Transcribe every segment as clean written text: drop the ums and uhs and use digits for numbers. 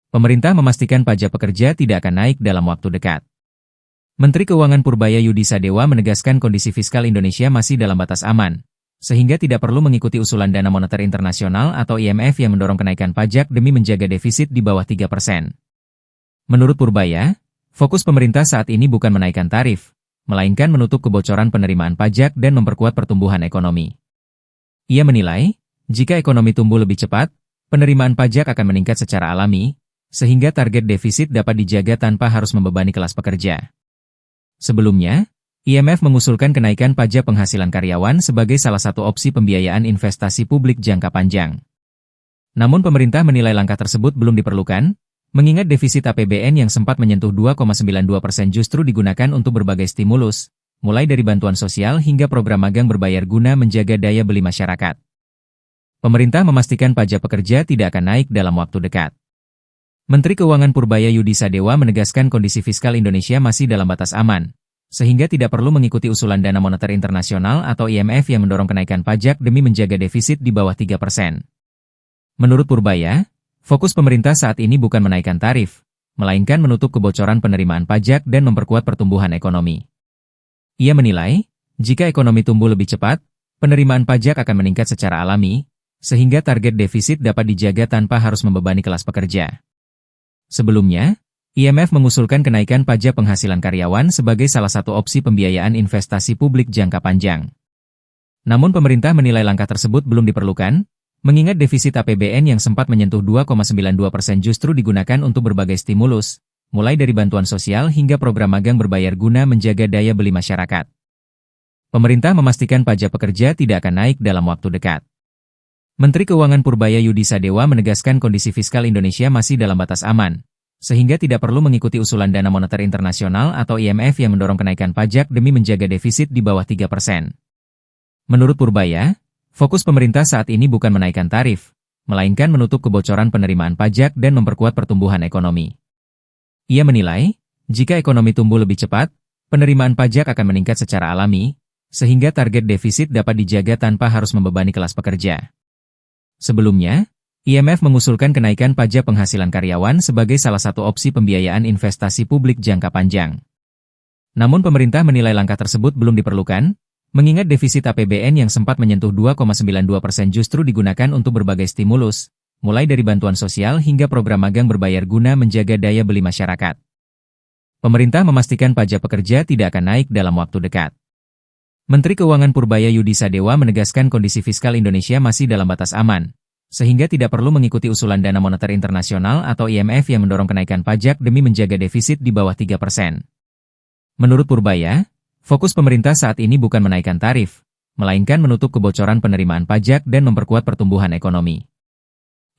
Pemerintah memastikan pajak pekerja tidak akan naik dalam waktu dekat. Menteri Keuangan Purbaya Yudi Sadewa menegaskan kondisi fiskal Indonesia masih dalam batas aman, sehingga tidak perlu mengikuti usulan Dana Moneter Internasional atau IMF yang mendorong kenaikan pajak demi menjaga defisit di bawah 3%. Menurut Purbaya, fokus pemerintah saat ini bukan menaikkan tarif, melainkan menutup kebocoran penerimaan pajak dan memperkuat pertumbuhan ekonomi. Ia menilai, jika ekonomi tumbuh lebih cepat, penerimaan pajak akan meningkat secara alami, sehingga target defisit dapat dijaga tanpa harus membebani kelas pekerja. Sebelumnya, IMF mengusulkan kenaikan pajak penghasilan karyawan sebagai salah satu opsi pembiayaan investasi publik jangka panjang. Namun pemerintah menilai langkah tersebut belum diperlukan, mengingat defisit APBN yang sempat menyentuh 2,92% justru digunakan untuk berbagai stimulus, mulai dari bantuan sosial hingga program magang berbayar guna menjaga daya beli masyarakat. Pemerintah memastikan pajak pekerja tidak akan naik dalam waktu dekat. Menteri Keuangan Purbaya Yudi Sadewa menegaskan kondisi fiskal Indonesia masih dalam batas aman, sehingga tidak perlu mengikuti usulan Dana Moneter Internasional atau IMF yang mendorong kenaikan pajak demi menjaga defisit di bawah 3%. Menurut Purbaya, fokus pemerintah saat ini bukan menaikkan tarif, melainkan menutup kebocoran penerimaan pajak dan memperkuat pertumbuhan ekonomi. Ia menilai, jika ekonomi tumbuh lebih cepat, penerimaan pajak akan meningkat secara alami, sehingga target defisit dapat dijaga tanpa harus membebani kelas pekerja. Sebelumnya, IMF mengusulkan kenaikan pajak penghasilan karyawan sebagai salah satu opsi pembiayaan investasi publik jangka panjang. Namun pemerintah menilai langkah tersebut belum diperlukan, mengingat defisit APBN yang sempat menyentuh 2,92% justru digunakan untuk berbagai stimulus, mulai dari bantuan sosial hingga program magang berbayar guna menjaga daya beli masyarakat. Pemerintah memastikan pajak pekerja tidak akan naik dalam waktu dekat. Menteri Keuangan Purbaya Yudi Sadewa menegaskan kondisi fiskal Indonesia masih dalam batas aman, sehingga tidak perlu mengikuti usulan Dana Moneter Internasional atau IMF yang mendorong kenaikan pajak demi menjaga defisit di bawah 3%. Menurut Purbaya, fokus pemerintah saat ini bukan menaikkan tarif, melainkan menutup kebocoran penerimaan pajak dan memperkuat pertumbuhan ekonomi. Ia menilai, jika ekonomi tumbuh lebih cepat, penerimaan pajak akan meningkat secara alami, sehingga target defisit dapat dijaga tanpa harus membebani kelas pekerja. Sebelumnya, IMF mengusulkan kenaikan pajak penghasilan karyawan sebagai salah satu opsi pembiayaan investasi publik jangka panjang. Namun pemerintah menilai langkah tersebut belum diperlukan, mengingat defisit APBN yang sempat menyentuh 2,92% justru digunakan untuk berbagai stimulus, mulai dari bantuan sosial hingga program magang berbayar guna menjaga daya beli masyarakat. Pemerintah memastikan pajak pekerja tidak akan naik dalam waktu dekat. Menteri Keuangan Purbaya Yudi Sadewa menegaskan kondisi fiskal Indonesia masih dalam batas aman, sehingga tidak perlu mengikuti usulan Dana Moneter Internasional atau IMF yang mendorong kenaikan pajak demi menjaga defisit di bawah 3%. Menurut Purbaya, fokus pemerintah saat ini bukan menaikkan tarif, melainkan menutup kebocoran penerimaan pajak dan memperkuat pertumbuhan ekonomi.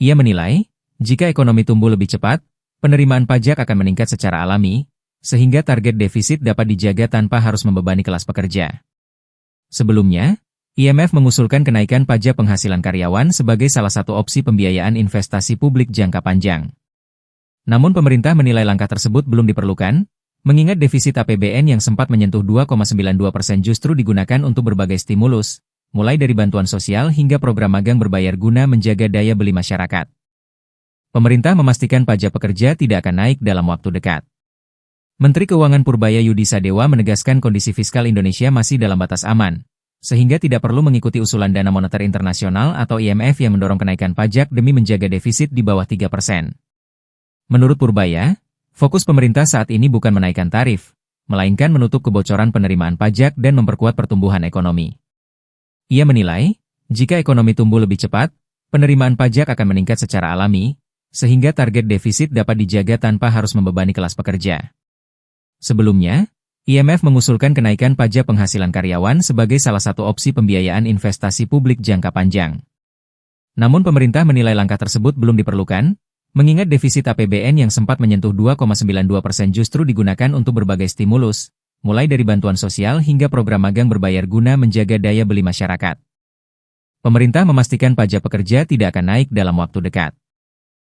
Ia menilai, jika ekonomi tumbuh lebih cepat, penerimaan pajak akan meningkat secara alami, sehingga target defisit dapat dijaga tanpa harus membebani kelas pekerja. Sebelumnya, IMF mengusulkan kenaikan pajak penghasilan karyawan sebagai salah satu opsi pembiayaan investasi publik jangka panjang. Namun pemerintah menilai langkah tersebut belum diperlukan, mengingat defisit APBN yang sempat menyentuh 2,92% justru digunakan untuk berbagai stimulus, mulai dari bantuan sosial hingga program magang berbayar guna menjaga daya beli masyarakat. Pemerintah memastikan pajak pekerja tidak akan naik dalam waktu dekat. Menteri Keuangan Purbaya Yudi Sadewa menegaskan kondisi fiskal Indonesia masih dalam batas aman, sehingga tidak perlu mengikuti usulan Dana Moneter Internasional atau IMF yang mendorong kenaikan pajak demi menjaga defisit di bawah 3%. Menurut Purbaya, fokus pemerintah saat ini bukan menaikkan tarif, melainkan menutup kebocoran penerimaan pajak dan memperkuat pertumbuhan ekonomi. Ia menilai, jika ekonomi tumbuh lebih cepat, penerimaan pajak akan meningkat secara alami, sehingga target defisit dapat dijaga tanpa harus membebani kelas pekerja. Sebelumnya, IMF mengusulkan kenaikan pajak penghasilan karyawan sebagai salah satu opsi pembiayaan investasi publik jangka panjang. Namun pemerintah menilai langkah tersebut belum diperlukan, mengingat defisit APBN yang sempat menyentuh 2,92% justru digunakan untuk berbagai stimulus, mulai dari bantuan sosial hingga program magang berbayar guna menjaga daya beli masyarakat. Pemerintah memastikan pajak pekerja tidak akan naik dalam waktu dekat.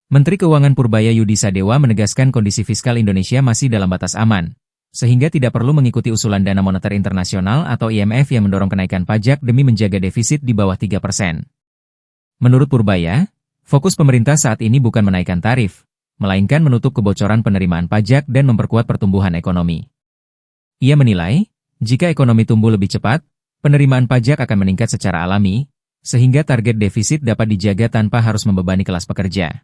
Menteri Keuangan Purbaya Yudi Sadewa menegaskan kondisi fiskal Indonesia masih dalam batas aman, sehingga tidak perlu mengikuti usulan Dana Moneter Internasional atau IMF yang mendorong kenaikan pajak demi menjaga defisit di bawah 3%. Menurut Purbaya, fokus pemerintah saat ini bukan menaikkan tarif, melainkan menutup kebocoran penerimaan pajak dan memperkuat pertumbuhan ekonomi. Ia menilai, jika ekonomi tumbuh lebih cepat, penerimaan pajak akan meningkat secara alami, sehingga target defisit dapat dijaga tanpa harus membebani kelas pekerja.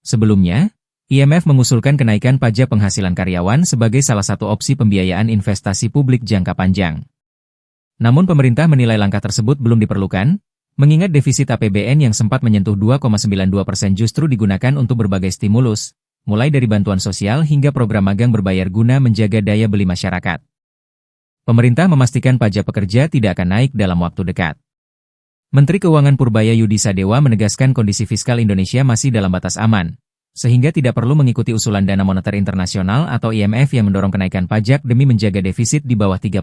Sebelumnya, IMF mengusulkan kenaikan pajak penghasilan karyawan sebagai salah satu opsi pembiayaan investasi publik jangka panjang. Namun pemerintah menilai langkah tersebut belum diperlukan, mengingat defisit APBN yang sempat menyentuh 2,92% justru digunakan untuk berbagai stimulus, mulai dari bantuan sosial hingga program magang berbayar guna menjaga daya beli masyarakat. Pemerintah memastikan pajak pekerja tidak akan naik dalam waktu dekat. Menteri Keuangan Purbaya Yudi Sadewa menegaskan kondisi fiskal Indonesia masih dalam batas aman, sehingga tidak perlu mengikuti usulan Dana Moneter Internasional atau IMF yang mendorong kenaikan pajak demi menjaga defisit di bawah 3%.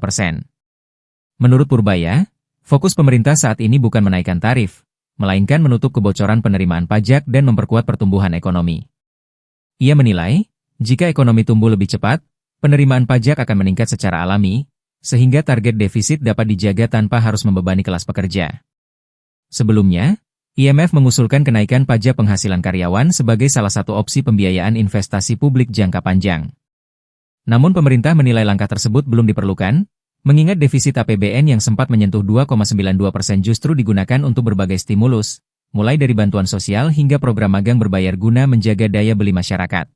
Menurut Purbaya, fokus pemerintah saat ini bukan menaikkan tarif, melainkan menutup kebocoran penerimaan pajak dan memperkuat pertumbuhan ekonomi. Ia menilai, jika ekonomi tumbuh lebih cepat, penerimaan pajak akan meningkat secara alami, sehingga target defisit dapat dijaga tanpa harus membebani kelas pekerja. Sebelumnya, IMF mengusulkan kenaikan pajak penghasilan karyawan sebagai salah satu opsi pembiayaan investasi publik jangka panjang. Namun pemerintah menilai langkah tersebut belum diperlukan, mengingat defisit APBN yang sempat menyentuh 2,92% justru digunakan untuk berbagai stimulus, mulai dari bantuan sosial hingga program magang berbayar guna menjaga daya beli masyarakat.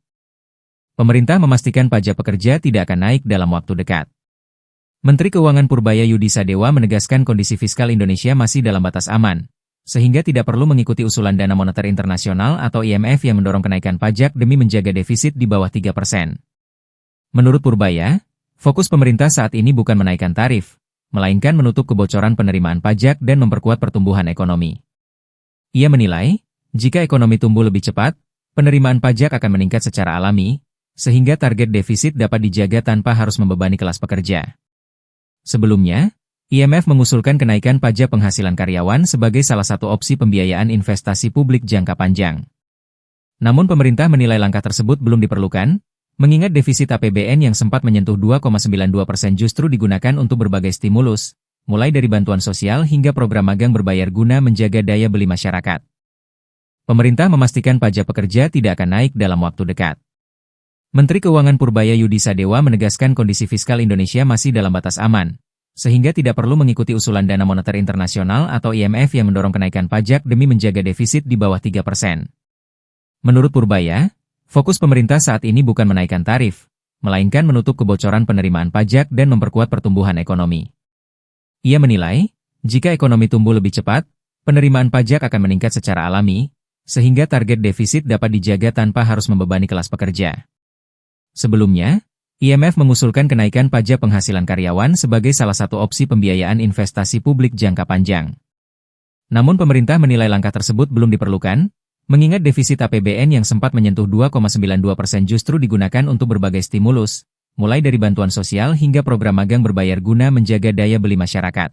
Pemerintah memastikan pajak pekerja tidak akan naik dalam waktu dekat. Menteri Keuangan Purbaya Yudi Sadewa menegaskan kondisi fiskal Indonesia masih dalam batas aman, sehingga tidak perlu mengikuti usulan Dana Moneter Internasional atau IMF yang mendorong kenaikan pajak demi menjaga defisit di bawah 3%. Menurut Purbaya, fokus pemerintah saat ini bukan menaikkan tarif, melainkan menutup kebocoran penerimaan pajak dan memperkuat pertumbuhan ekonomi. Ia menilai, jika ekonomi tumbuh lebih cepat, penerimaan pajak akan meningkat secara alami, sehingga target defisit dapat dijaga tanpa harus membebani kelas pekerja. Sebelumnya, IMF mengusulkan kenaikan pajak penghasilan karyawan sebagai salah satu opsi pembiayaan investasi publik jangka panjang. Namun pemerintah menilai langkah tersebut belum diperlukan, mengingat defisit APBN yang sempat menyentuh 2,92% justru digunakan untuk berbagai stimulus, mulai dari bantuan sosial hingga program magang berbayar guna menjaga daya beli masyarakat. Pemerintah memastikan pajak pekerja tidak akan naik dalam waktu dekat. Menteri Keuangan Purbaya Yudi Sadewa menegaskan kondisi fiskal Indonesia masih dalam batas aman, sehingga tidak perlu mengikuti usulan Dana Moneter Internasional atau IMF yang mendorong kenaikan pajak demi menjaga defisit di bawah 3%. Menurut Purbaya, fokus pemerintah saat ini bukan menaikkan tarif, melainkan menutup kebocoran penerimaan pajak dan memperkuat pertumbuhan ekonomi. Ia menilai, jika ekonomi tumbuh lebih cepat, penerimaan pajak akan meningkat secara alami, sehingga target defisit dapat dijaga tanpa harus membebani kelas pekerja. Sebelumnya, IMF mengusulkan kenaikan pajak penghasilan karyawan sebagai salah satu opsi pembiayaan investasi publik jangka panjang. Namun pemerintah menilai langkah tersebut belum diperlukan, mengingat defisit APBN yang sempat menyentuh 2,92% justru digunakan untuk berbagai stimulus, mulai dari bantuan sosial hingga program magang berbayar guna menjaga daya beli masyarakat.